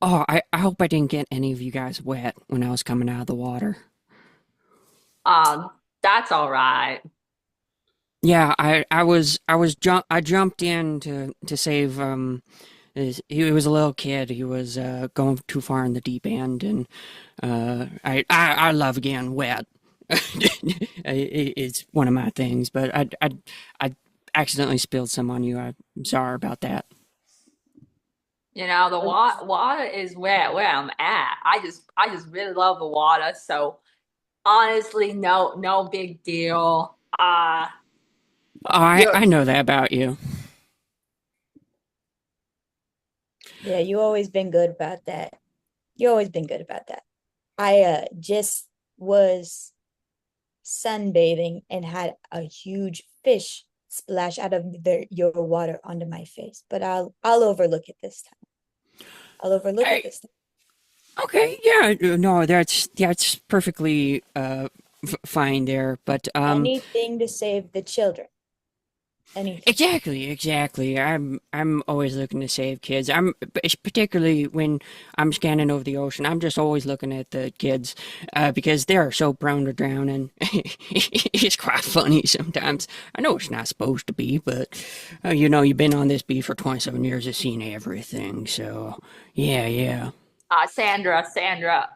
Oh, I hope I didn't get any of you guys wet when I was coming out of the water. Um, that's all right. Yeah, I jumped in to save he was a little kid. He was going too far in the deep end, and I love getting wet. It's one of my things, but I accidentally spilled some on you. I'm sorry about that. You know, the water is where I'm at. I just really love the water. So honestly, no big deal. Oh, You're I know that about you. Yeah, you always been good about that. You always been good about that. I just was sunbathing and had a huge fish splash out of your water onto my face. But I'll overlook it this time. I'll overlook it Hey, this time. okay, yeah, no, that's perfectly fine there, but Anything to save the children. Anything. exactly. I'm always looking to save kids. Particularly when I'm scanning over the ocean. I'm just always looking at the kids because they are so prone to drowning. It's quite funny sometimes. I know it's not supposed to be, but you've been on this beach for 27 years, you've seen everything. So yeah. Sandra.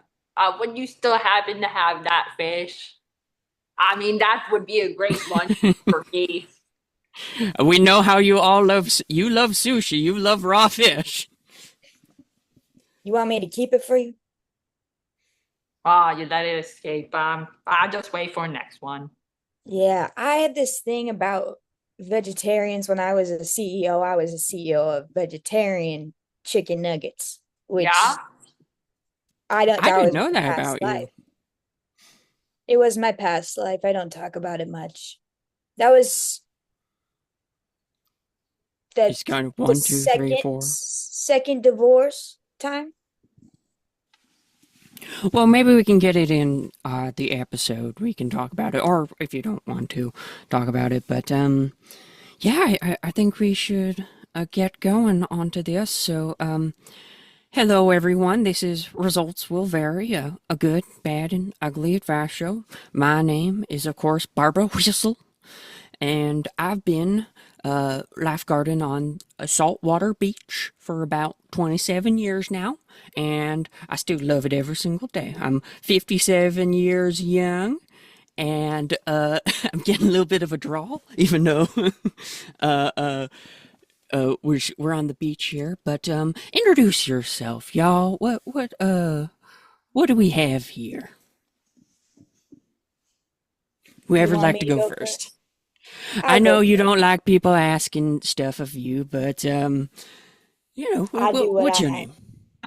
Would you still happen to have that fish? I mean, that would be a great lunch for me. We know how you love sushi. You love raw fish. You want me to keep it for you? Ah, you let it escape. I'll just wait for next one. Yeah, I had this thing about vegetarians when I was a CEO. I was a CEO of vegetarian chicken nuggets, which Yeah? I don't, I that didn't was know my that past about you. life. It was my past life. I don't talk about it much. That was that Just kind of the one, two, three, four. second divorce time. Well, maybe we can get it in the episode. We can talk about it, or if you don't want to talk about it. But yeah, I think we should get going onto this. So, hello everyone. This is Results Will Vary, a good, bad, and ugly advice show. My name is, of course, Barbara Whistle, and I've been lifeguarding on a saltwater beach for about 27 years now, and I still love it every single day. I'm 57 years young, and I'm getting a little bit of a draw, even though uh, uh, we're on the beach here. But introduce yourself, y'all. What do we have here? You Whoever'd want like me to to go go first. first? I I'll know go you first. don't like people asking stuff of you, but I'll do what what's I your have. name?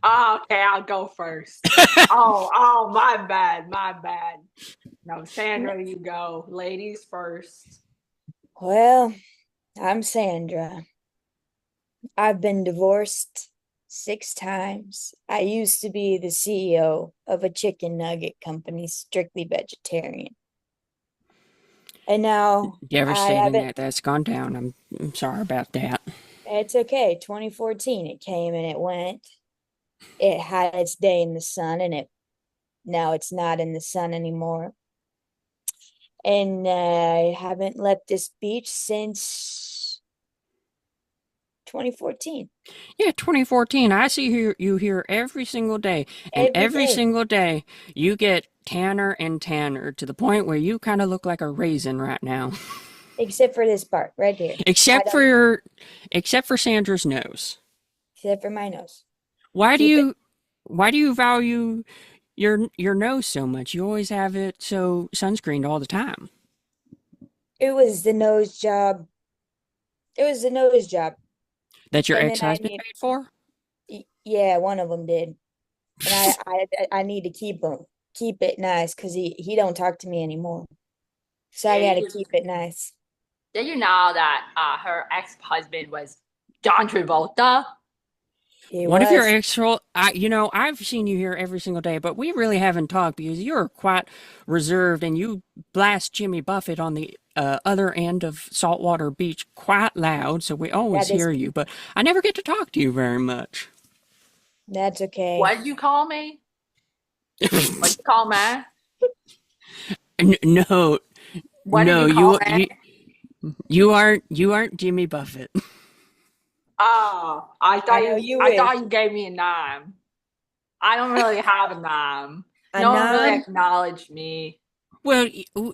Oh, okay, I'll go first. My bad, my bad. No, N- Sandra, you go. Ladies first. Well, I'm Sandra. I've been divorced 6 times. I used to be the CEO of a chicken nugget company, strictly vegetarian. And now I Devastating haven't, that that's gone down. I'm sorry about that. it's okay. 2014, it came and it went. It had its day in the sun and it now it's not in the sun anymore. And I haven't left this beach since 2014. Yeah, 2014. I see you here every single day, and Every every day, single day you get tanner and tanner to the point where you kind of look like a raisin right now. except for this part right here. I except for don't, your, except for Sandra's nose. except for my nose. Why do Keep it. you why do you value your nose so much? You always have it so sunscreened all the time. It was the nose job. It was the nose job. That your And then I ex-husband need, paid for? yeah, one of them did. And I need to keep it nice because he don't talk to me anymore. So I Did got to you, keep it nice. did you know that her ex-husband was John Travolta? He One of your was. ex I've seen you here every single day, but we really haven't talked because you're quite reserved and you blast Jimmy Buffett on the other end of Saltwater Beach quite loud, so we Yeah, always this hear you, but I never get to talk to you very much. That's okay. What did you call me? What you call me? No, What did no, you call me? you aren't Jimmy Buffett. Oh, I know you I wish. thought you gave me a name. I don't really have a name. A No one really nom? acknowledged me. Well,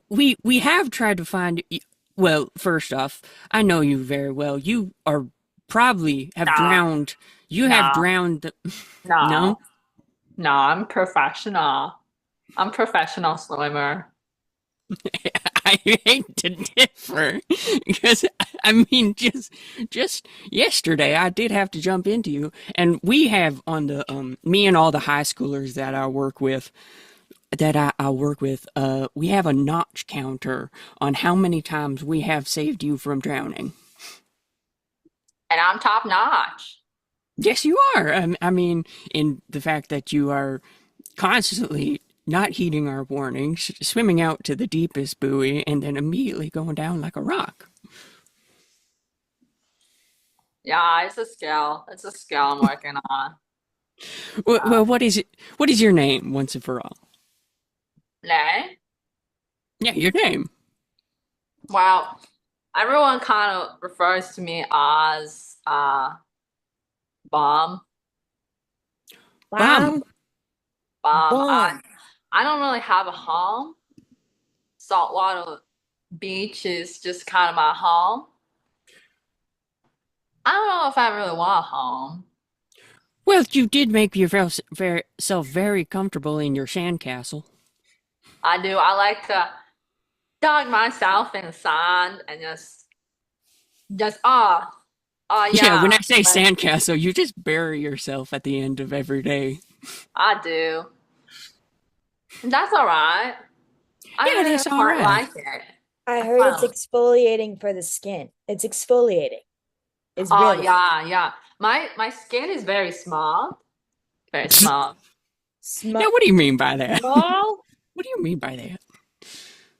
we have tried to find. Well, first off, I know you very well. You are probably have No, drowned. You have no, drowned. No, no, no. I'm professional. I'm professional swimmer. I hate to differ because I mean, just yesterday I did have to jump into you, and we have on the me and all the high schoolers that I work with, we have a notch counter on how many times we have saved you from drowning. And I'm top notch. Yes, you are. I mean, in the fact that you are constantly not heeding our warnings, swimming out to the deepest buoy, and then immediately going down like a rock. Yeah, it's a skill. It's a skill I'm working on. Well, what is it? What is your name, once and for all? Nay? Yeah, your name. Well, everyone kind of refers to me as Bomb. Bum. Bomb? Bomb. Bomb. I don't really have a home. Saltwater Beach is just kind of my home. I don't know if I really want a home. Well, you did make yourself very comfortable in your sandcastle. I do. I like to dog myself in the sand and just oh Yeah, yeah. when I say Like sandcastle, you just bury yourself at the end of every day. I do. And that's all right. I Yeah, really that's all quite right. like it. I I heard it's quite exfoliating for the skin. It's exfoliating. It's oh really yeah, yeah. My skin is very small. Very small. sm Now, what do you mean by that? small. What do you mean by that?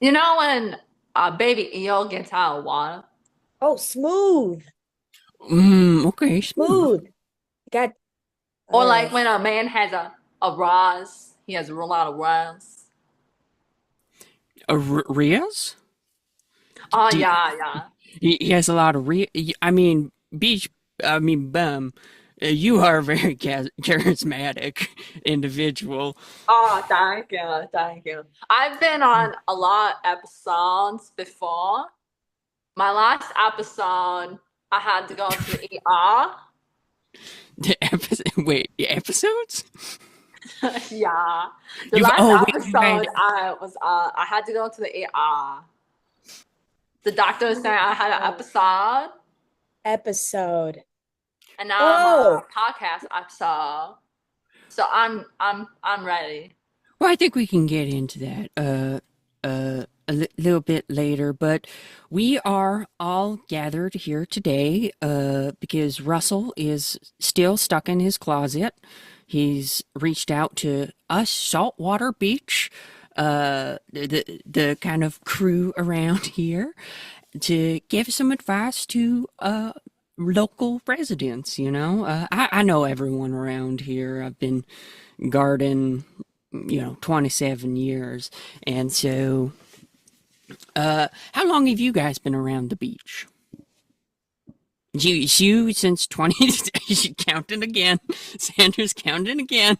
You know when a baby eel gets out of water? Oh, smooth. Okay, smooth. Smooth. Got Or like uh when a man has a Ross, he has a lot of Ross. Riaz? Oh Do, yeah, yeah. he has a lot of I mean, you are a very charismatic individual. Oh, thank you, thank you. I've been on a lot of episodes before. My last episode, I had to go to the ER. The episodes? Yeah. The last Wait, you had episode I had to go to the ER. The doctor was saying I had an episode, episode. and now I'm on Oh, a podcast episode. So I'm ready. Well, I think we can get into that little bit later, but we are all gathered here today because Russell is still stuck in his closet. He's reached out to us, Saltwater Beach, the kind of crew around here, to give some advice to local residents. I know everyone around here. I've been garden 27 years. And so, how long have you guys been around the beach? You since 20, counting again. Sandra's counting again.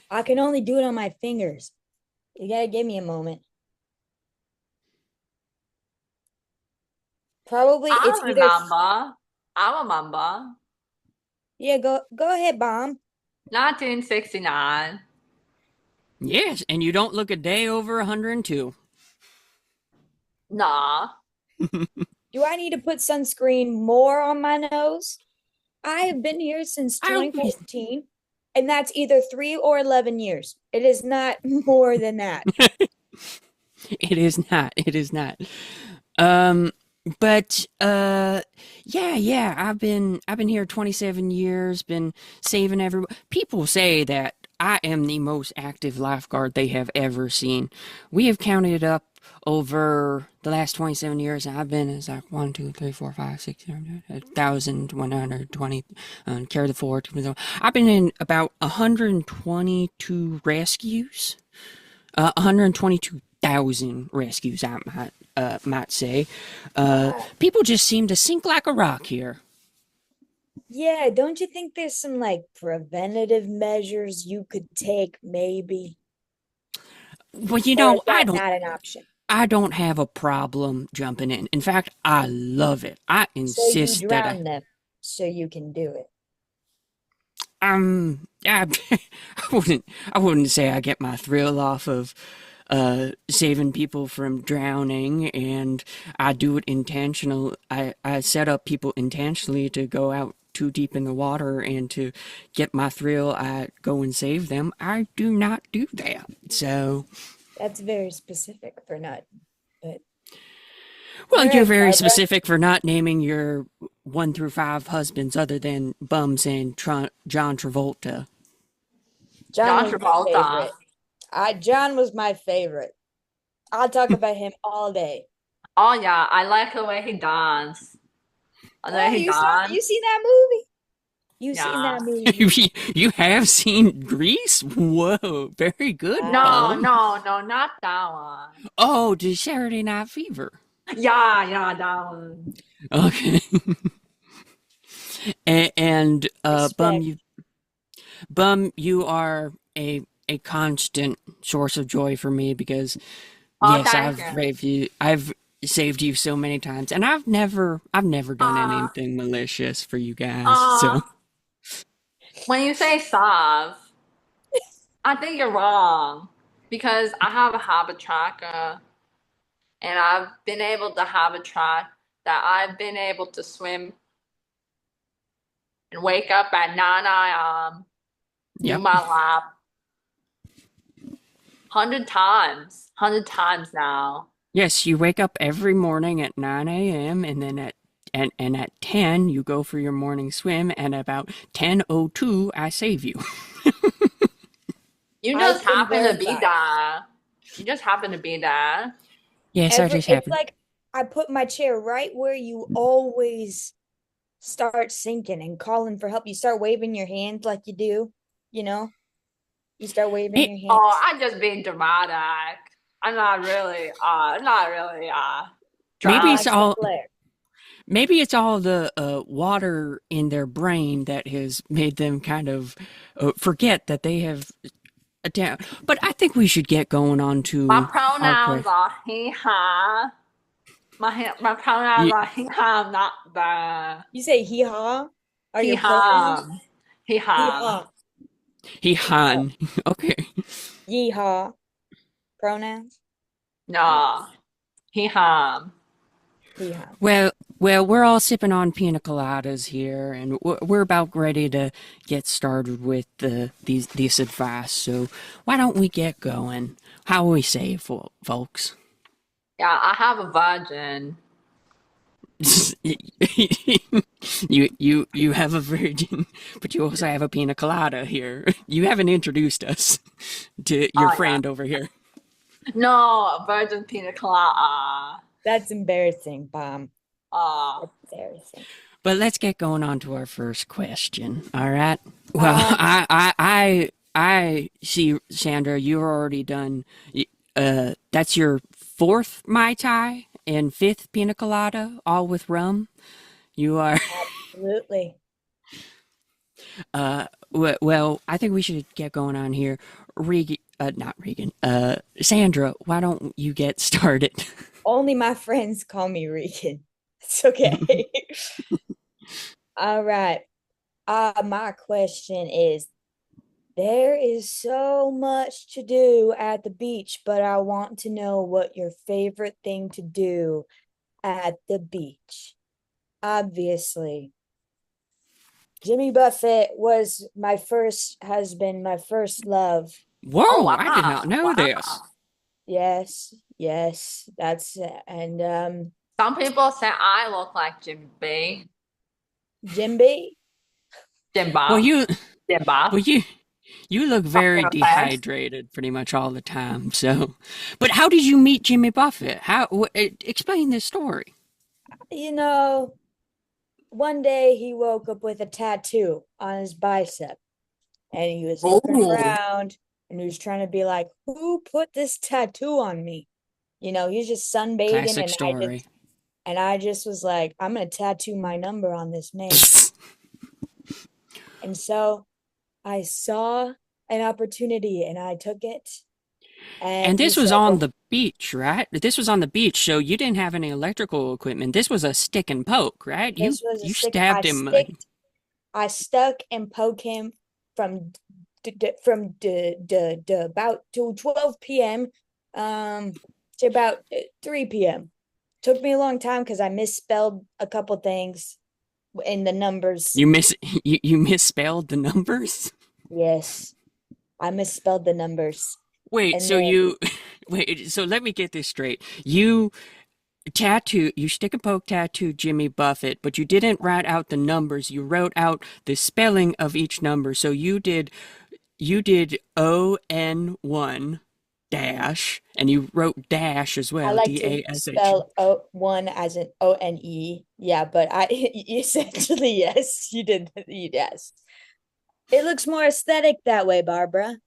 I can only do it on my fingers. You gotta give me a moment. Probably it's I either remember. I remember. yeah, go ahead, Bomb. 1969. Yes, and you don't look a day over 102. Nah. Do I need to put sunscreen more on my nose? I have been here since I 2014, and that's either 3 or 11 years. It is not more than that. It is not. It is not. Um, but yeah, I've been here 27 years, been saving everyone. People say that I am the most active lifeguard they have ever seen. We have counted up over the last 27 years. I've been as like 1, 2, 3, 4, 5, 6, 7, 8, 1,120. Carry the forward. I've been in about 122 rescues. 122,000 rescues, I might say. Wow. People just seem to sink like a rock here. Yeah, don't you think there's some like preventative measures you could take, maybe? Well, Or is I that don't. not an option? I don't have a problem jumping in. In fact, I love it. I So you insist that drown them so you can do it. I, I wouldn't say I get my thrill off of saving people from drowning, and I do it intentional. I set up people intentionally to go out too deep in the water and to get my thrill. I go and save them. I do not do that. So, That's very specific for not, but well, all you're right, very Barbara. specific for not naming your 1 through 5 husbands other than Bums and John Travolta. John John was my Travolta. favorite. John was my favorite. I'll talk about him all day. Oh yeah, I like the way he dance. I know Oh, he you dance. seen that movie? You seen Yeah. that movie? You have seen Grease? Whoa, very good, No, Bum. no, no, not that one. Oh, to Saturday Night Fever. Yeah, yeah, that one. Okay. And Respect. Bum, you are a constant source of joy for me because Oh, yes, thank you. I've saved you so many times, and I've never done Uh, anything malicious for you guys. uh, So when you say soft, I think you're wrong because I have a habit tracker and I've been able to have a track that I've been able to swim and wake up at 9 a.m., do yep. my lap 100 now. Yes, you wake up every morning at 9 a.m. and then and at 10 you go for your morning swim and about 10:02 I save you. You I just can happen to be verify. there. You just happen to be there. Yes, that just It's happened. like I put my chair right where you always start sinking and calling for help. You start waving your hands like you do, you know? You start waving May- your Oh, hands. I'm just being dramatic. I'm not really Maybe I'm it's drunk. like the all Flair. maybe it's all the water in their brain that has made them kind of forget that they have a down. But I think we should get going on My to our pronouns question. are he, her. My pronouns You, are he, him, not the. You say hee haw? Are He, your pronouns? him. He, Hee him. haw. he Oh, Han. Okay. yee haw. Pronouns? Nice. No. He, him. Hee haw. Well, we're all sipping on pina coladas here, and we're about ready to get started with these advice. So why don't we get going? How we say, folks? Yeah, I have a virgin. You have a virgin, but you also have a pina colada here. You haven't introduced us to your Oh, yeah. friend over here. No, a virgin pina colada. That's embarrassing, Bomb. Uh, That's embarrassing. But let's get going on to our first question. All right. Well, Bomb, I see, Sandra. You're already done. That's your fourth Mai Tai and fifth pina colada, all with rum. You are. absolutely. Well, I think we should get going on here. Regan, not Regan. Sandra, why don't you get started? Only my friends call me Regan. It's okay. All right. My question is, there is so much to do at the beach, but I want to know what your favorite thing to do at the beach. Obviously, Jimmy Buffett was my first husband, my first love. oh, Whoa, I did not wow. know this. Wow. Yes, yes, that's and Some people say I look like Jim B. Jimby. Jim Well, Bob. you, Jim Bob. well, You look Talking very about that. dehydrated pretty much all the time. So, but how did you meet Jimmy Buffett? Explain this story. You know, one day he woke up with a tattoo on his bicep and he was looking Oh, around and he was trying to be like, who put this tattoo on me? He's just sunbathing Classic story. and I just was like, I'm gonna tattoo my number on this man. And so I saw an opportunity and I took it. And And he this was said, on well, the beach, right? This was on the beach, so you didn't have any electrical equipment. This was a stick and poke, right? You this was a you stick. stabbed him. I stuck and poked him from about to 12 p.m. To about 3 p.m. Took me a long time because I misspelled a couple things in the numbers. You miss you misspelled the numbers. Yes, I misspelled the numbers. Wait, And so then, you wait, so let me get this straight. You stick and poke tattoo Jimmy Buffett, but you didn't write out the numbers. You wrote out the spelling of each number. So you did ON1 dash, and you wrote dash as I well, like to DASH. spell one as an ONE. Yeah, but I essentially, yes, you did. Yes. It looks more aesthetic that way, Barbara.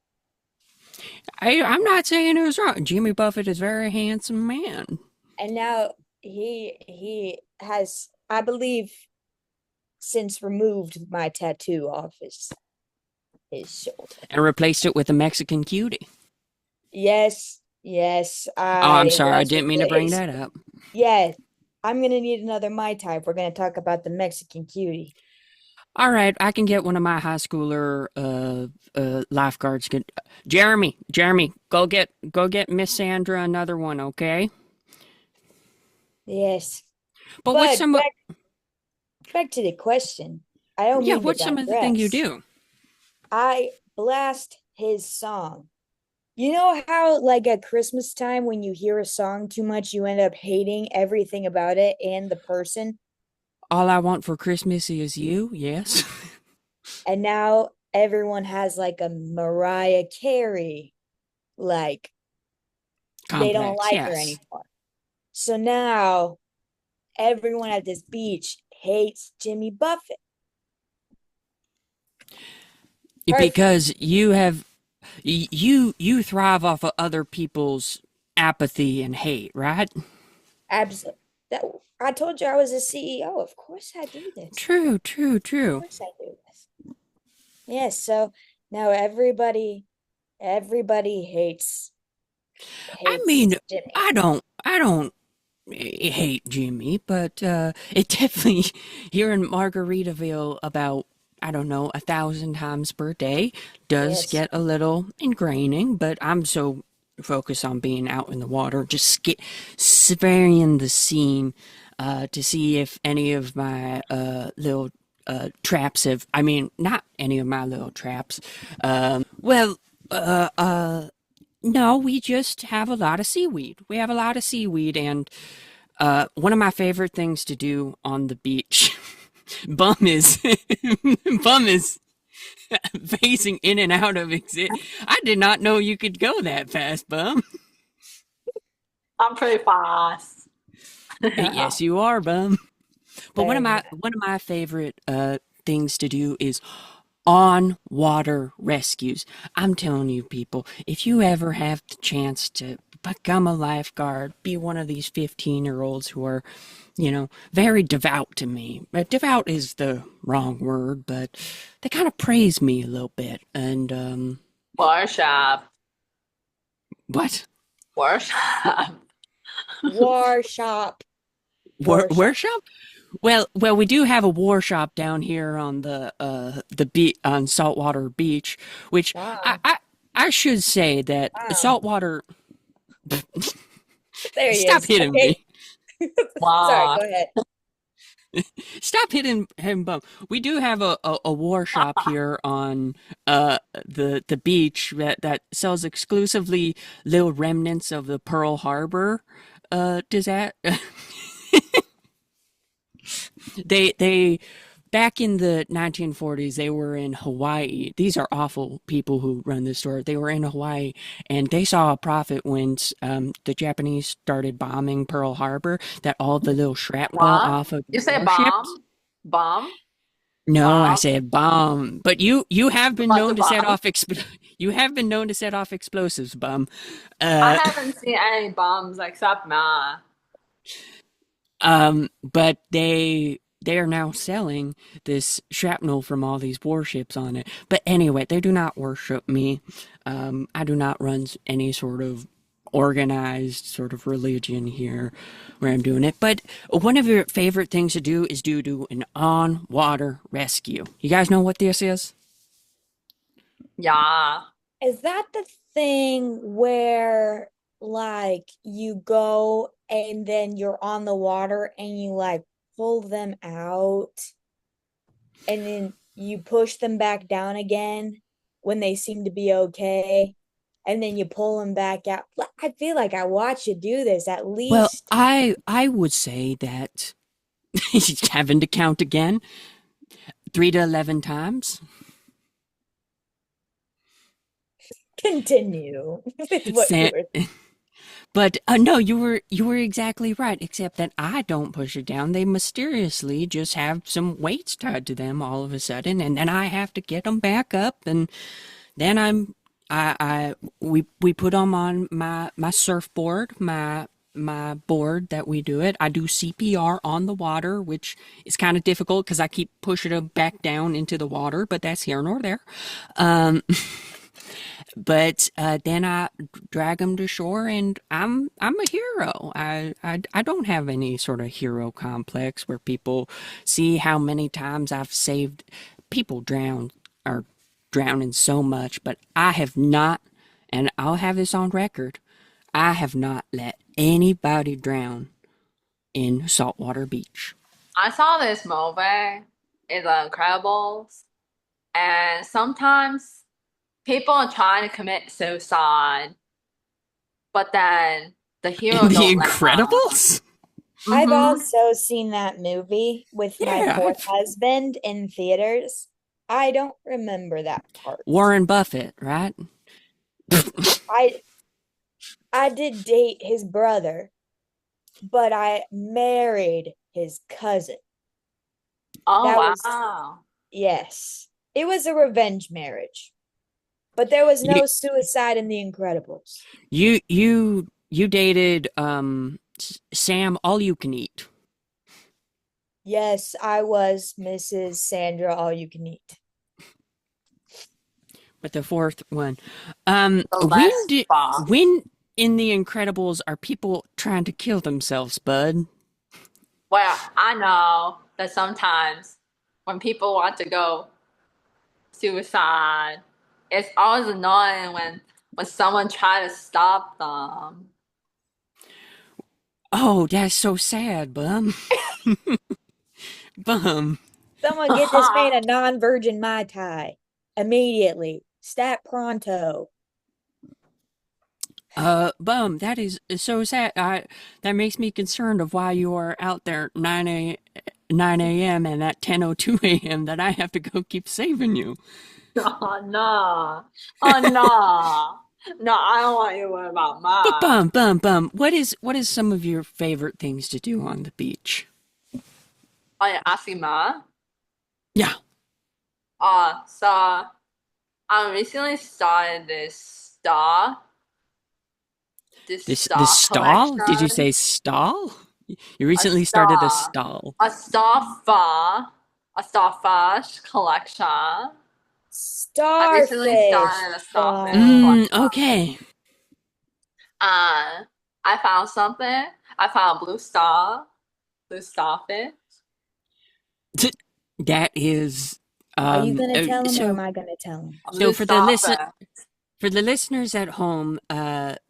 I'm not saying it was wrong. Jimmy Buffett is a very handsome man. And now he has, I believe, since removed my tattoo off his shoulder. And replaced it with a Mexican cutie. Yes, yes, Oh, I'm I sorry, I was didn't mean to bring replaced. that up. Yes, I'm gonna need another Mai Tai. We're gonna talk about the Mexican cutie. All right, I can get one of my high schooler lifeguards. Jeremy, go get Miss Sandra another one, okay? Yes, But what's but some back to the question. I don't yeah, mean to what's some of the thing you digress. do? I blast his song. You know how, like at Christmas time, when you hear a song too much, you end up hating everything about it and the person? All I want for Christmas is you. Yes. And now everyone has like a Mariah Carey, like they don't Complex. like her Yes. anymore. So now everyone at this beach hates Jimmy Buffett. Perfect. Because you thrive off of other people's apathy and hate, right? Absolutely. That I told you I was a CEO. Of course I do this. True, true, Of true. course I do this. Yes, so now everybody I mean, hates Jimmy. I don't hate Jimmy, but it definitely here in Margaritaville about I don't know 1,000 times per day does Yes. get a little ingraining. But I'm so focused on being out in the water, just surveying the scene to see if any of my little traps have. I mean, not any of my little traps. Well, uh, uh, no, we just have a lot of seaweed. We have a lot of seaweed, and one of my favorite things to do on the beach, bum is bum is phasing in and out of exit. I did not know you could go that fast, bum. I'm pretty fast. Yes, you are, bum. But one of Very my nice. one of my favorite things to do is on water rescues. I'm telling you, people, if you ever have the chance to become a lifeguard, be one of these 15-year-olds who are, very devout to me. Devout is the wrong word, but they kind of praise me a little bit. And, Worship. what? Worship. War shop. War shop. Worship? Well, we do have a war shop down here on on Saltwater Beach, which I, Wow. I I should say that Wow. saltwater. There he Stop is. hitting Okay. me! Sorry, Wow. go ahead. Stop hitting him, bum. We do have a war shop here on the beach that sells exclusively little remnants of the Pearl Harbor disaster. They back in the 1940s, they were in Hawaii. These are awful people who run this store. They were in Hawaii and they saw a profit when the Japanese started bombing Pearl Harbor, that all the little shrapnel What? off of the You say warships. bomb? Bomb? No, I Bomb? said bomb. But you have been About the known to set bomb? off you have been known to set off explosives, bum. I Uh, haven't seen any bombs except Ma. but they are now selling this shrapnel from all these warships on it. But anyway, they do not worship me. I do not run any sort of organized sort of religion here where I'm doing it. But one of your favorite things to do is do an on-water rescue. You guys know what this is? Yeah. Is that the thing where like you go and then you're on the water and you like pull them out and then you push them back down again when they seem to be okay and then you pull them back out? I feel like I watch you do this at Well, least. I would say that having to count again, 3 to 11 times. Continue with what you Sa- were. But no, you were exactly right. Except that I don't push it down. They mysteriously just have some weights tied to them all of a sudden, and then I have to get them back up, and then I we put them on my surfboard, my board that we do it. I do CPR on the water, which is kind of difficult because I keep pushing them back down into the water, but that's here nor there. Um, but then I drag them to shore, and I'm a hero. I don't have any sort of hero complex where people see how many times I've saved people or drowning so much, but I have not, and I'll have this on record. I have not let anybody drown in Saltwater Beach. I saw this movie in The Incredibles, and sometimes people are trying to commit suicide, but then the In hero The don't let them. Incredibles? I've Mm-hmm. also seen that movie with my Yeah, fourth husband in theaters. I don't remember that part. Warren Buffett, right? I I did date his brother, but I married his cousin. Oh That was, wow. yes. It was a revenge marriage, but there was You no suicide in The Incredibles. you dated Sam All You Can Eat. Yes, I was Mrs. Sandra All You Can Eat. But the fourth one. The best boss. When in The Incredibles are people trying to kill themselves, bud? Well, I know that sometimes when people want to go suicide, it's always annoying when someone try to stop them. Oh, that's so sad, bum. Bum. Someone get this man a non-virgin Mai Tai immediately. Stat pronto. Bum, that is so sad. That makes me concerned of why you are out there 9 a.m. and at 10:02 a.m. that I have to go keep saving you. Oh no. Oh no. No, I don't want you to worry about But mine. bum. What is some of your favorite things to do on the beach? Oh yeah, asking mine. Yeah. So I recently started this This star stall? Did you collection. say stall? You A recently started a star. stall. A starfish. A starfish collection. I recently Starfish started a starfish farm. collection. Okay. And I found something. I found a blue starfish. That is Are you gonna tell him or am so I gonna tell him? A so blue starfish. for the listeners at home,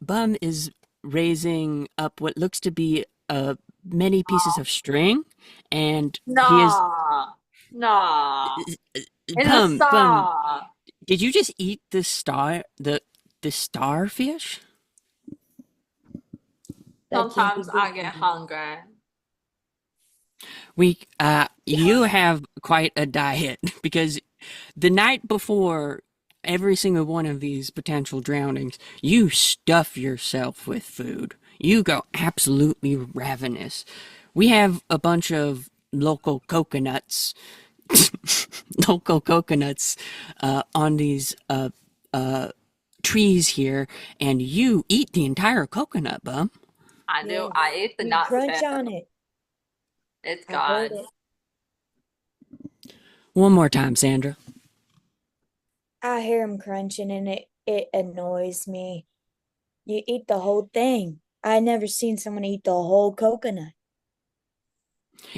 Bum is raising up what looks to be many pieces of string, and he is No, no. In the Bum. star. Did you just eat the starfish? The kinky Sometimes I dinky get dink. hungry. You have quite a diet because the night before every single one of these potential drownings, you stuff yourself with food. You go absolutely ravenous. We have a bunch of local coconuts, on these trees here, and you eat the entire coconut, bum. I do. Yes. I eat the You nuts too. crunch on it. It's I heard good. it. One more time, Sandra. I hear him crunching and it annoys me. You eat the whole thing. I never seen someone eat the whole coconut.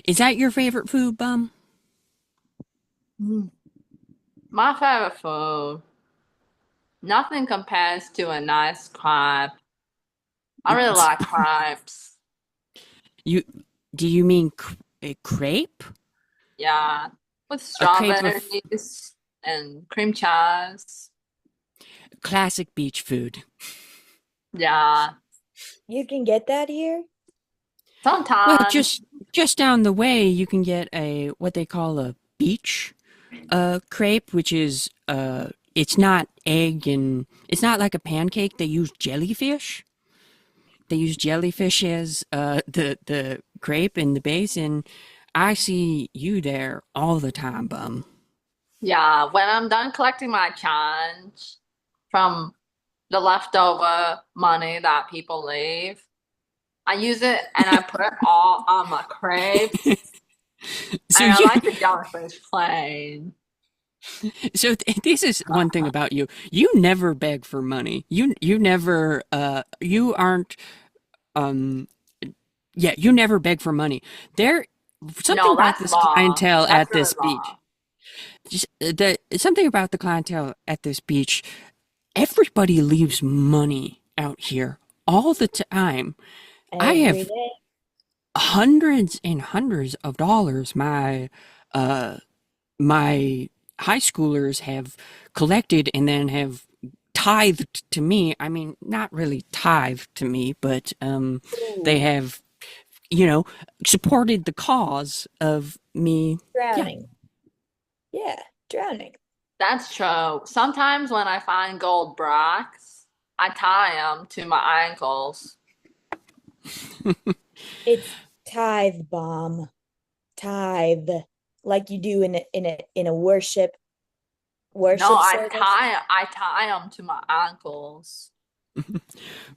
Is that your favorite food, bum? Mm. My favorite food. Nothing compares to a nice crab. I really like crabs. You do you mean a crepe? Yeah. With A crepe of strawberries and cream cheese. classic beach food. Yeah. You can get that here? Well, Sometimes. just down the way, you can get a what they call a beach crepe, which is it's not egg and it's not like a pancake. They use jellyfish. They use jellyfish as the crepe in the base, and I see you there all the time, bum. Yeah. When I'm done collecting my change from the leftover money that people leave, I use it and I put it all on my crepes. So And I you like the jellyfish plain. This is one thing about you. You never beg for money. You never you aren't um yeah, you never beg for money. There something No, about that's this law. clientele That's at really this beach. law. Just the something about the clientele at this beach. Everybody leaves money out here all the time. I Every have day. hundreds and hundreds of dollars uh my high schoolers have collected and then have tithed to me. I mean, not really tithed to me, but they Ooh, have, you know, supported the cause of me. Yeah. drowning. Yeah, drowning. That's true. Sometimes when I find gold bracts, I tie them to my ankles. It's tithe bomb. Tithe. Like you do in a No, worship service. I tie them to my ankles.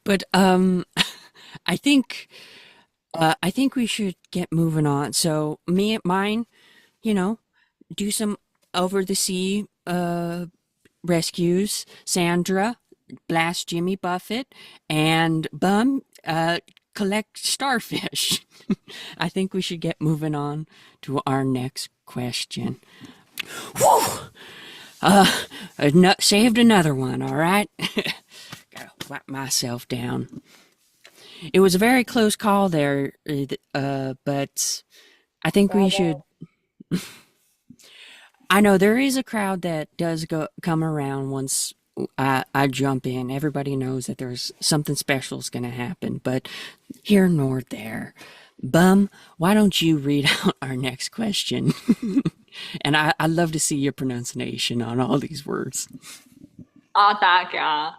But I think I think we should get moving on. So mine, you know, do some over the sea rescues. Sandra, blast Jimmy Buffett, and Bum collect starfish. I think we should get moving on to our next question. Whew! Saved another one, all right? Gotta wipe myself down. It was a very close call there, but I think we should. Bravo. I know there is a crowd that does come around once I jump in. Everybody knows that there's something special is going to happen, but here nor there. Bum, why don't you read out our next question? And I love to see your pronunciation on all these words. Oh, that guy.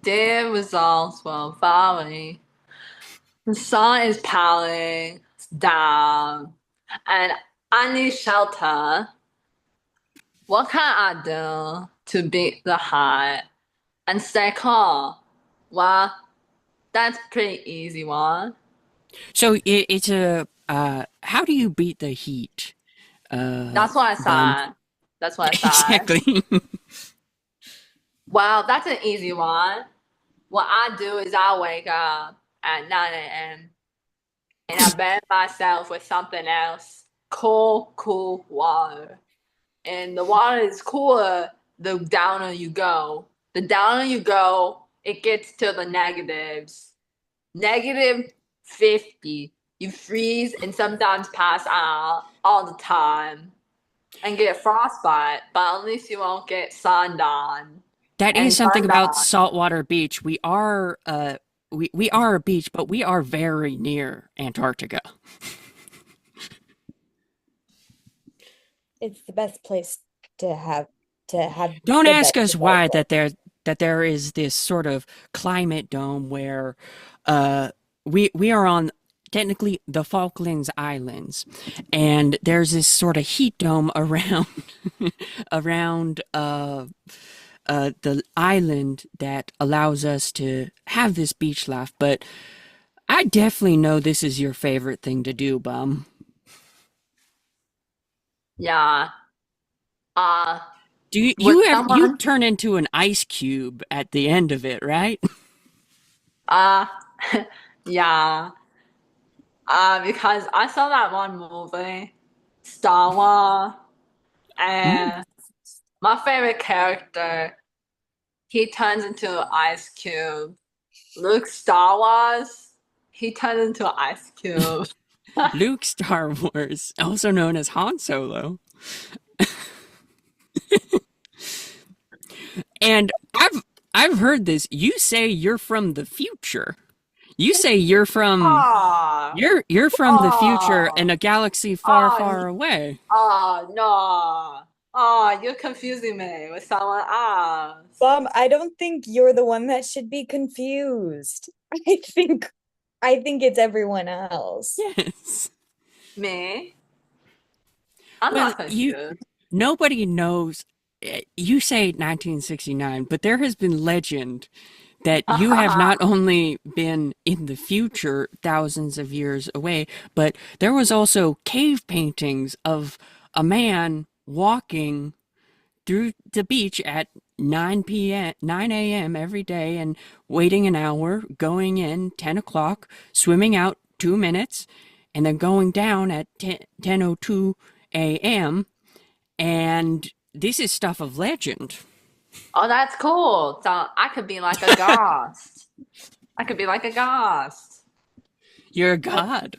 Dear results will vary. The sun is piling down, and I need shelter. What can I do to beat the heat and stay calm? Well, that's pretty easy one. So it's a how do you beat the heat, That's what I Bum? said. That's what I said. Exactly. Well, that's an easy one. What I do is I wake up at 9 a.m. and I bathe myself with something else. Cool water. And the water is cooler the downer you go. The downer you go, it gets to the negatives. -50. You freeze and sometimes pass out all the time and get frostbite, but at least you won't get sunburn That is and something about sunburn. Saltwater Beach. We are a beach, but we are very near Antarctica. it's the best place to have Don't the ask best us why development. that there is this sort of climate dome where uh we are on technically the Falklands Islands, and there's this sort of heat dome around around the island that allows us to have this beach life. But I definitely know this is your favorite thing to do, bum. Yeah. Uh, Do you would you someone, turn into an ice cube at the end of it, right? uh, yeah. Because I saw that one movie, Star Wars, Mm. and my favorite character, he turns into an ice cube. Luke Star Wars, he turns into an ice cube. Luke Star Wars, also known as Han Solo. And I've heard this. You say you're from the future. You say Oh, you're from the future oh, in a galaxy far, oh, far away. oh, no. Oh, you're confusing me with someone else. I don't think you're the one that should be confused. I think it's everyone else. Yes. Me? I'm Well, not you confused. nobody knows. You say 1969, but there has been legend that you have not only been in the future thousands of years away, but there was also cave paintings of a man walking through the beach at 9 a.m. every day and waiting an hour, going in 10 o'clock, swimming out 2 minutes, and then going down at 10:02 a.m. And this is stuff of legend. Oh, that's cool. So I could be like a ghost. I could be like a ghost. You're a Well, god.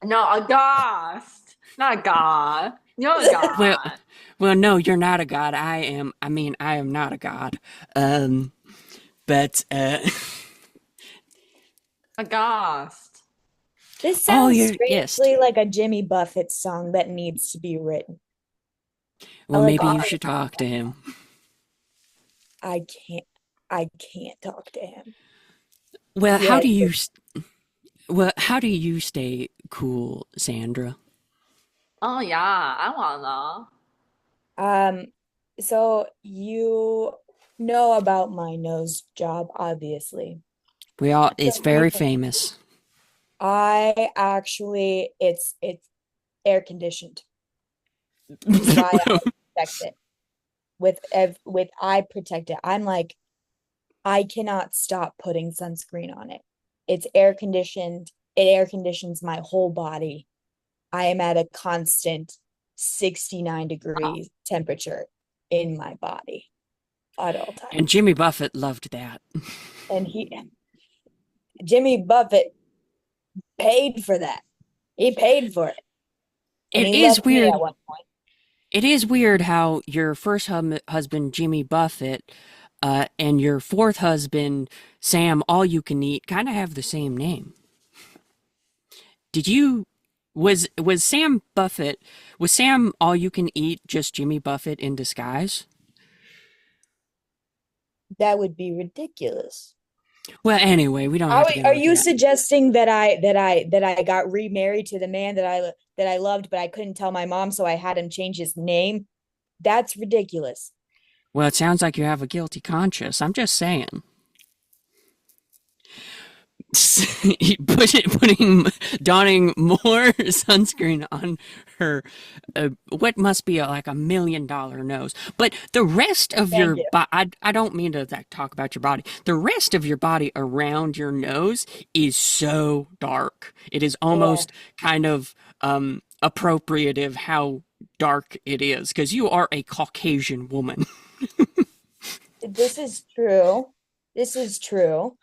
no, a ghost. Not a god. You're a Well, god. well, no, you're not a god. I am. I mean, I am not a god. Um, but A ghost. This oh, sounds you're yes. strangely like a Jimmy Buffett song that needs to be written. I Well, like maybe all you should talk to him. I can't I can't talk to him. Well, He has how do you stay cool, Sandra? Oh yeah, I wanna know. um so you know about my nose job, obviously. We all it's So very famous. I actually it's air conditioned. It's why I protect it. With I protect it. I'm like I cannot stop putting sunscreen on it. It's air conditioned. It air conditions my whole body. I am at a constant 69 degrees temperature in my body at all And times. Jimmy Buffett loved that. And Jimmy Buffett paid for that. He paid for it. And It he is left me at weird. one point. It is weird how your first husband, Jimmy Buffett, and your fourth husband, Sam All You Can Eat, kind of have the same name. Did you was Sam Buffett was Sam All You Can Eat just Jimmy Buffett in disguise? That would be ridiculous. Well, anyway, we don't have to get Are into you that. suggesting that I got remarried to the man that I loved, but I couldn't tell my mom, so I had him change his name? That's ridiculous. Well, it sounds like you have a guilty conscience. I'm just saying. Putting donning more sunscreen on her what must be like $1 million nose, but the rest of Thank your you. body, I don't mean to like, talk about your body. The rest of your body around your nose is so dark. It is Yeah, almost kind of appropriative how dark it is because you are a Caucasian woman. this is true. This is true.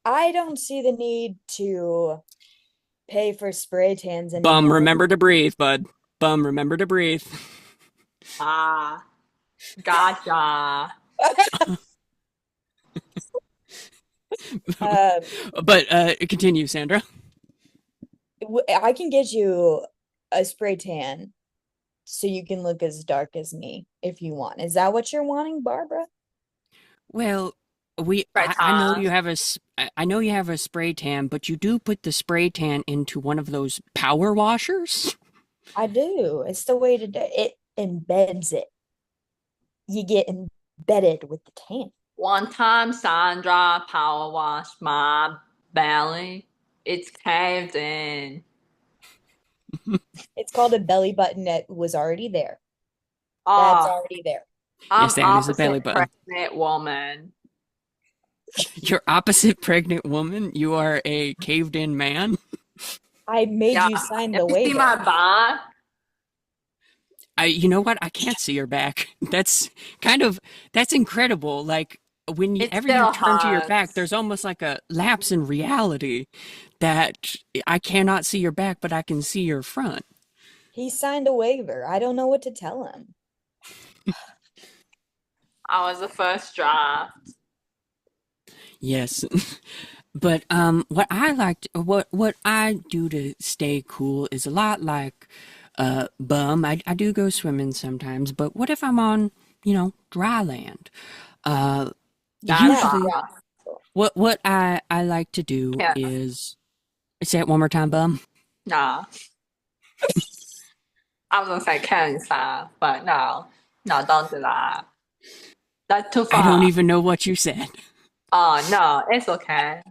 I don't see the need to pay for spray tans Bum, anymore. remember to breathe, bud. Bum, remember to breathe. Ah, gotcha. Um, But continue, Sandra. I can get you a spray tan so you can look as dark as me if you want. Is that what you're wanting, Barbara? Well, Right, I know Tom. you have I know you have a spray tan, but you do put the spray tan into one of those power washers? I do. It's the way to do it. Embeds it. You get embedded with the tan. One time, Sandra power washed my belly. It's caved in. It's called a belly button that was already there. That's Oh, already there. I'm Yes, that is a belly opposite button. pregnant woman. You're opposite pregnant woman. You are a caved in man. I made Yeah. you sign If the you see my waiver. back, You know what? I can't see your back. That's incredible. Like it whenever you still turn to your back, hurts. there's almost like a lapse in reality that I cannot see your back, but I can see your front. He signed a waiver. I don't know what to tell him. I was the first draft. Yes. But what I do to stay cool is a lot like bum. I do go swimming sometimes, but what if I'm on, dry land? Uh That's Yeah, Usually awesome. what I like to do Yeah. is say it one more time, bum. No. I was gonna say cancer, but no. No, don't do that. That's too I don't far. even know what you said. Oh no, it's okay.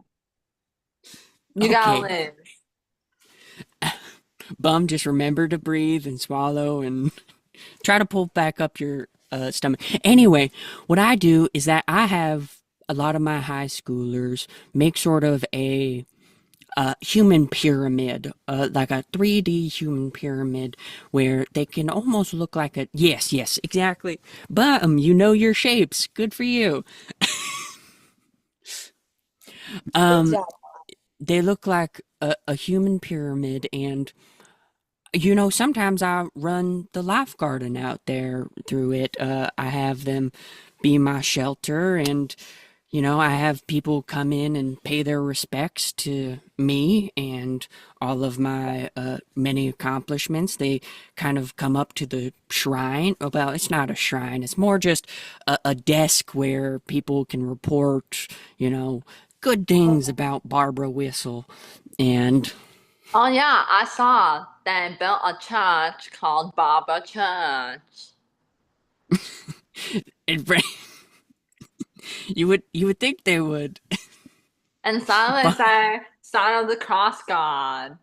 You gotta Okay. live. Bum, just remember to breathe and swallow and try to pull back up your stomach. Anyway, what I do is that I have a lot of my high schoolers make sort of a human pyramid, like a 3D human pyramid, where they can almost look like a yes, exactly. Bum, you know your shapes. Good for you. good Um, job. they look like a human pyramid, and sometimes I run the life garden out there through it. I have them be my shelter, and I have people come in and pay their respects to me and all of my many accomplishments. They kind of come up to the shrine. Well, it's not a shrine, it's more just a desk where people can report, good things about Barbara Whistle. And Oh yeah, I saw they built a church called Baba Church. it, you would think they would. And some they But say sign of the cross god.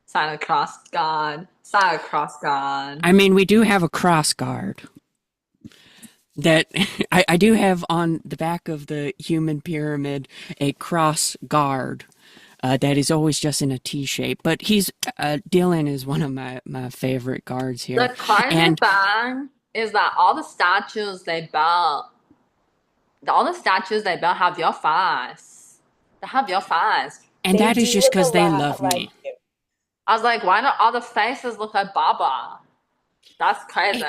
Sign of the cross god. Sign of the cross god. I mean, we do have a cross guard that I do have on the back of the human pyramid a cross guard that is always just in a T shape. But Dylan is one of my favorite guards here, The crazy and thing is that all the statues they built have your face. They have your face. They that is do just look a because they lot love like me. you. I was like, why don't all the faces look like Baba? That's crazy.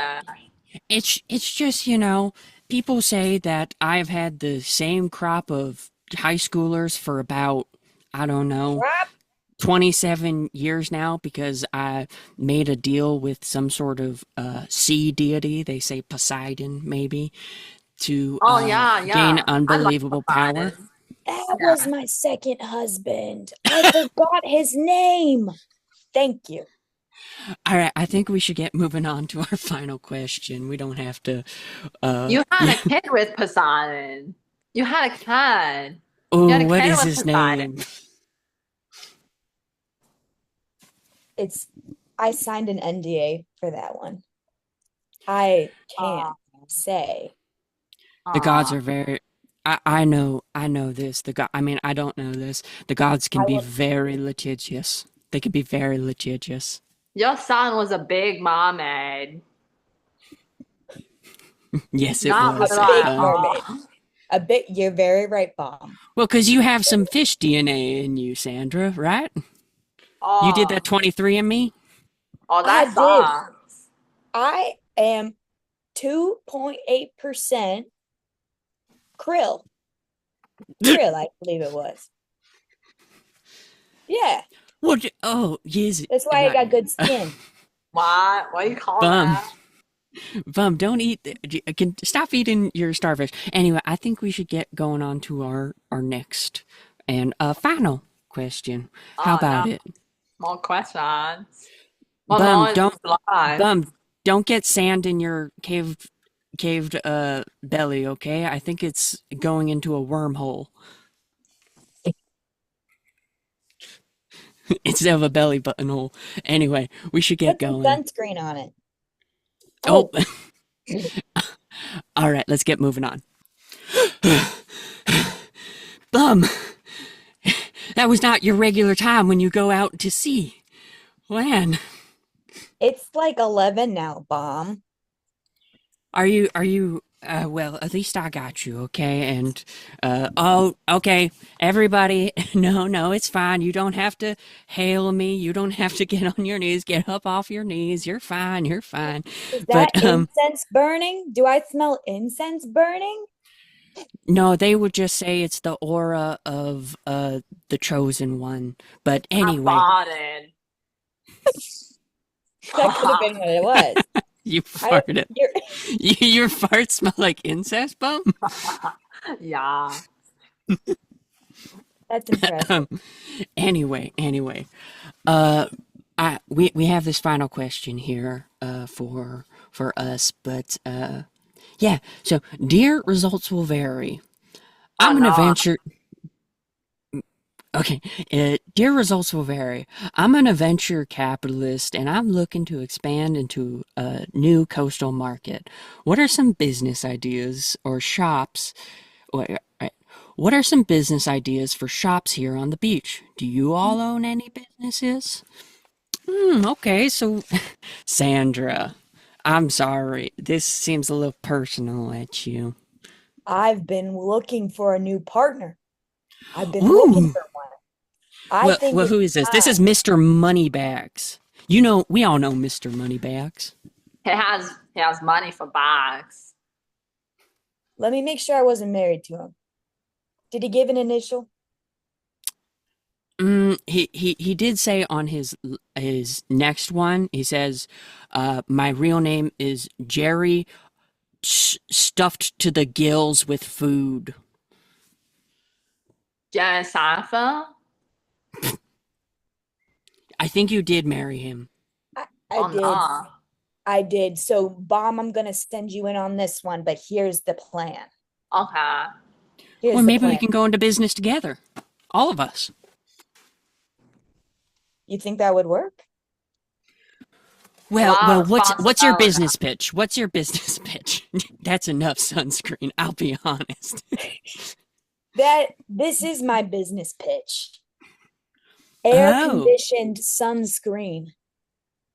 It, it's just people say that I've had the same crop of high schoolers for about, I don't know, Crap. 27 years now because I made a deal with some sort of sea deity, they say Poseidon maybe, to Oh yeah, gain yeah. I like unbelievable power. Poseidon. That was Yeah. my second husband. I forgot his name. Thank you. All right, I think we should get moving on to our final question. We don't have to You had yeah. a kid with Poseidon. You had a kid. You had Oh, a what kid is with his Poseidon. name? It's I signed an NDA for that one. I Oh, can't say. The gods oh. are very I know this. I mean, I don't know this. The gods I can be will very litigious. They can be very litigious. Your son was a big mermaid. Yes, it Not a was. little at big mermaid. all. A bit, you're very right, Bomb. Well, because you have some fish DNA in you, Sandra, right? You did that Oh, 23andMe? oh, I that did. sucks. I am 2.8% krill. Krill, I believe it was. Yeah, What? Oh, yes. that's why I got good skin. What? What do you call Bum, that? bum, don't eat. Stop eating your starfish. Anyway, I think we should get going on to our next and final question. How Oh no, about it? more questions. What Bum, more is don't life? bum, don't get sand in your caved belly, okay? I think it's going into a wormhole instead of a belly button hole. Anyway, we should get Put some going. sunscreen on it. Oh, Oh, all right, let's get moving on. Bum, that was not your regular time when you go out to sea. Lan, it's like 11 now, Bomb. are you well, at least I got you, okay? And oh, okay, everybody, no, it's fine. You don't have to hail me. You don't have to get on your knees. Get up off your knees. You're fine. You're fine. Is that But incense burning? Do I smell incense burning? no, they would just say it's the aura of the chosen one. But I anyway, farted. That could have been what it was. you I, farted. you're, Your farts smell like incest, bum. Yeah. that's impressive. Um, anyway, uh, we have this final question here for us, but yeah. So, dear, results will vary. Oh I'm gonna no. venture. Okay, dear, results will vary. I'm an venture capitalist, and I'm looking to expand into a new coastal market. What are some business ideas or shops? Wait, what are some business ideas for shops here on the beach? Do you all own any businesses? Okay, so Sandra, I'm sorry. This seems a little personal at you. I've been looking for a new partner. I've been looking Ooh. for one. I think Well, it's who is this? This is time. Mr. Moneybags. You know, we all know Mr. Moneybags. He has money for bags. Let me make sure I wasn't married to him. Did he give an initial? He did say on his next one, he says, my real name is Jerry, stuffed to the gills with food. Jerry Seinfeld? I think you did marry him. I Oh did. no. I did. So, Bomb, I'm going to send you in on this one, but here's the plan. Okay. Or Here's the maybe we plan. can go into business together. All of us. You think that would work? A Well, lot well, of what's your responsibility. business pitch? What's your business pitch? That's enough sunscreen, I'll be honest. This is my business pitch. Air Oh, conditioned sunscreen.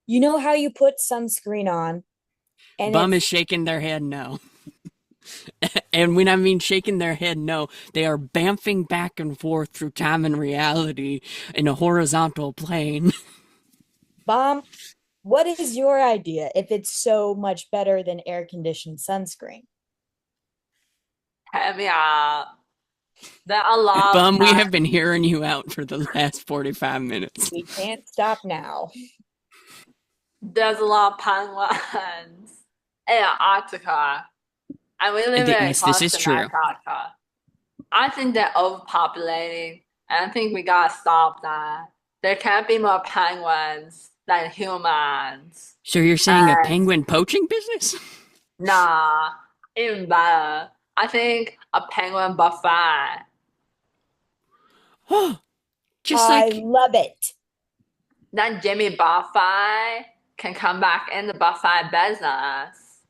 You know how you put sunscreen on and bum is it's shaking their head no. And when I mean shaking their head no, they are bamfing back and forth through time and reality in a horizontal plane. Bomb? What is your idea if it's so much better than air conditioned sunscreen? Hear me out. There are a lot of Bum, we have been hearing you out for the last 45 minutes. We can't stop now. there's a lot of penguins in Antarctica. And we live very Yes, this close is to true. Antarctica. I think they're overpopulating, and I think we gotta stop that. There can't be more penguins than humans. So you're saying a And penguin poaching business? nah, even better. I think a penguin buffet. Oh, just I like love it. Then Jimmy Buffett can come back in the buffet business,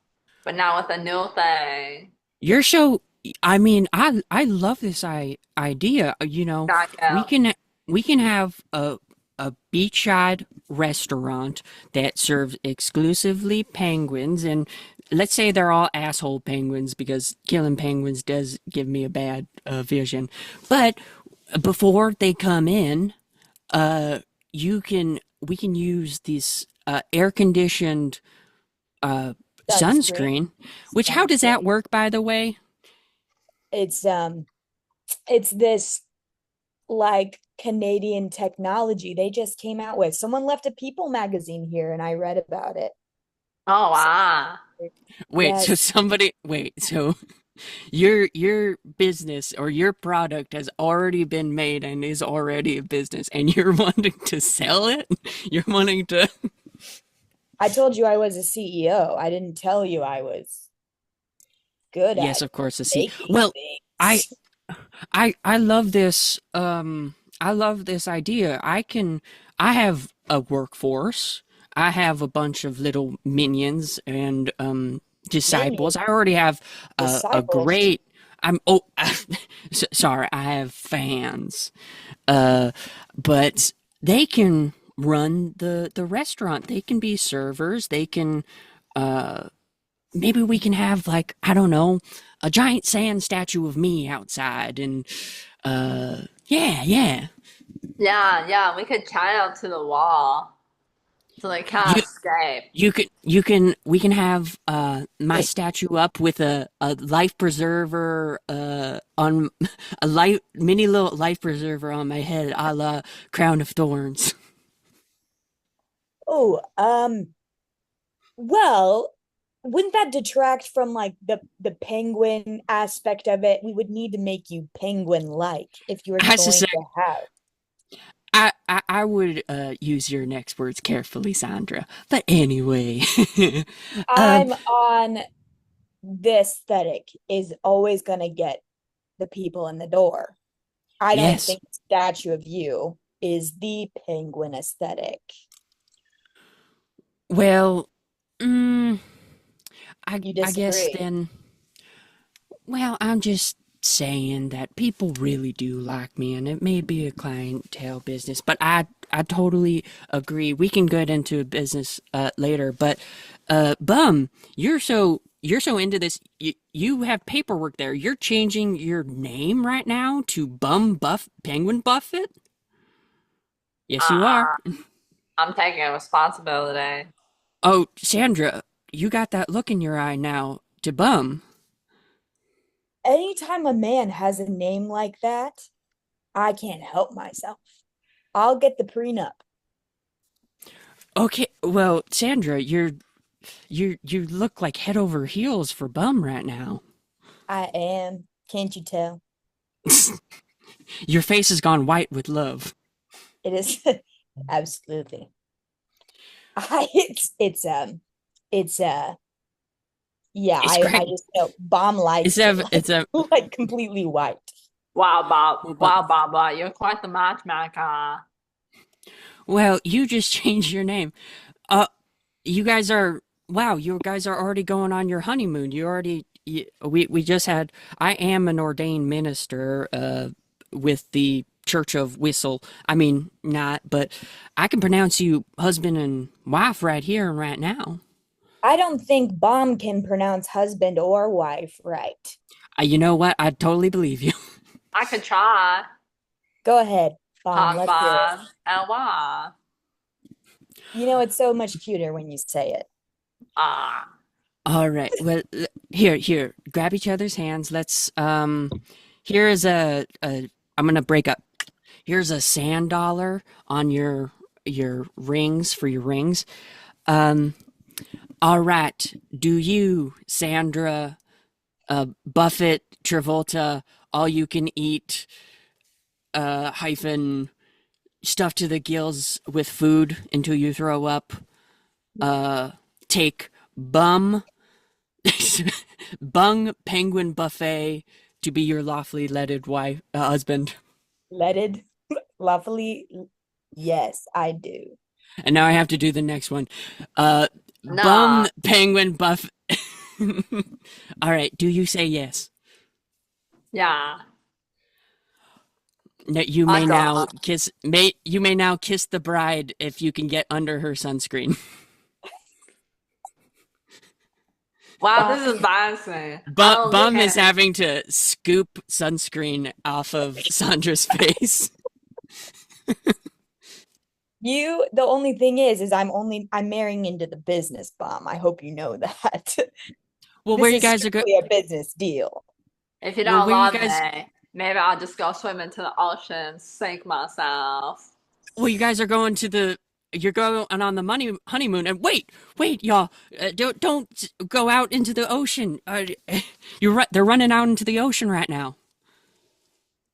but now with a new thing. you're so. I mean, I love this idea. You know, Not we you. can we can have a beachside restaurant that serves exclusively penguins, and let's say they're all asshole penguins because killing penguins does give me a bad vision. But before they come in, uh, you can we can use this air conditioned uh Sunscreen. sunscreen. Which how does that Sunscreen. work, by the way? It's it's this like Canadian technology they just came out with. Someone left a People magazine here and I read about it. Oh, So, wow. Wait, so yes, somebody, wait, so your business or your product has already been made and is already a business, and you're wanting to sell it? You're wanting to. I told you I was a CEO. I didn't tell you I was good Yes, at of course, I see. making Well, I things. I love this I love this idea. I have a workforce. I have a bunch of little minions and Minion, disciples. I already have a disciples. great I'm sorry, I have fans. But they can run the restaurant. They can be servers. They can maybe we can have like I don't know a giant sand statue of me outside and yeah, yeah. Yeah, yeah, we could tie out to the wall so they can't You escape. we can have my statue up with a life preserver on a life mini little life preserver on my head a la Crown of Thorns. Oh, well, wouldn't that detract from like the penguin aspect of it? We would need to make you penguin-like if you were I going to suspect have. I would use your next words carefully, Sandra. But anyway, um, I'm on the aesthetic is always going to get the people in the door. I don't yes. think a statue of you is the penguin aesthetic. Well, mm, You I guess disagree. then. Well, I'm just saying that people really do like me, and it may be a clientele business, but I totally agree. We can get into business later, but Bum, you're so into this. You have paperwork there. You're changing your name right now to Bum Buff Penguin Buffett. Yes, you are. Uh-uh. I'm taking responsibility. Oh, Sandra, you got that look in your eye now to Bum. Anytime a man has a name like that, I can't help myself. I'll get the prenup. Okay, well, Sandra, you look like head over heels for Bum right now. I am. Can't you tell? Your face has gone white with love. It is absolutely. It's yeah, It's I great. just know bomb It's likes it a it's a like completely white. Wow, Bob. well, Bum. Wow, Bob. You're quite the matchmaker. Well, you just changed your name. Uh, you guys are wow. You guys are already going on your honeymoon. We just had. I am an ordained minister. With the Church of Whistle. I mean, not, but I can pronounce you husband and wife right here and right now. I don't think bomb can pronounce husband or wife right. You know what? I totally believe you. I could try. Go ahead, bomb, let's hear it. Husband and wife. You know, it's so much cuter when you say it. Ah. All right. Well, here. Grab each other's hands. Here is a. I'm gonna break up. Here's a sand dollar on your rings for your rings. Um. All right. Do you, Sandra, Buffett, Travolta, all you can eat, hyphen stuffed to the gills with food until you throw up, uh, take bum Bung Penguin Buffet to be your lawfully wedded wife husband. Leaded, lovely. Yes, I do. And now I have to do the next one. Uh No. Bum Penguin Buff All right, do you say yes? Yeah. No, I don't. you may now kiss the bride if you can get under her sunscreen. Wow, Bomb, this is embarrassing. I don't think Bum is it. having to scoop sunscreen off of Sandra's face. the only thing is I'm marrying into the business bomb. I hope you know that. Well, This is strictly a business deal. If you well, don't where you love guys me, Maybe I'll just go swim into the ocean, sink myself. Well, you guys are going to you're going on the honeymoon, and wait, y'all, don't go out into the ocean. They're running out into the ocean right now.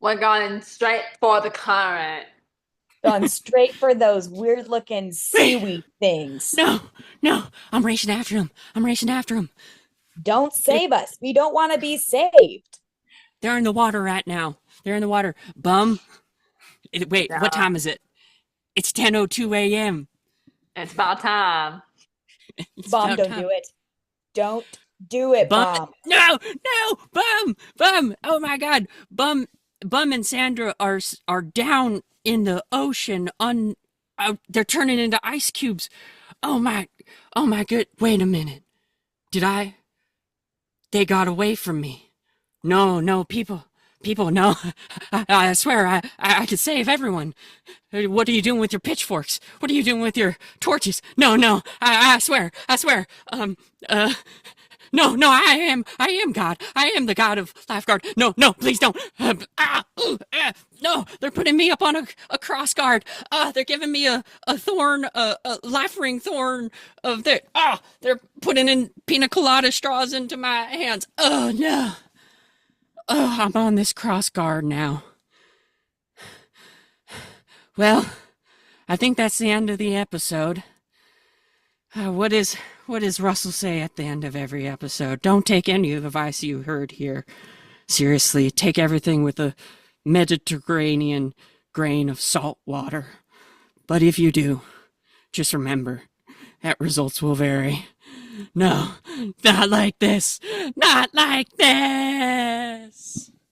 We're going straight for the current. Gone straight for those weird looking Wait, seaweed things. no, I'm racing after them. I'm racing after them. Don't They, save us. We don't want to be saved. they're in the water right now. They're in the water. Bum. Wait, what Yeah, time is it? It's 10:02 a.m. it's about time. It's Bomb, about don't time. do it. Don't do it, Bum. Bomb. No, Bum. Oh my God, Bum and Sandra are down in the ocean. They're turning into ice cubes. Oh my good. Wait a minute. Did I? They got away from me. No, people, no. I swear, I could save everyone. What are you doing with your pitchforks? What are you doing with your torches? No, I swear. Uh, no, I am God. I am the God of Lifeguard. No, please don't. No, they're putting me up on a cross guard. They're giving me a thorn, a life ring thorn of their. They're putting in pina colada straws into my hands. Oh no. Oh, I'm on this cross guard now. Well, I think that's the end of the episode. What does Russell say at the end of every episode? Don't take any of the advice you heard here seriously. Take everything with a Mediterranean grain of salt water. But if you do, just remember that results will vary. No, not like this. Not like this.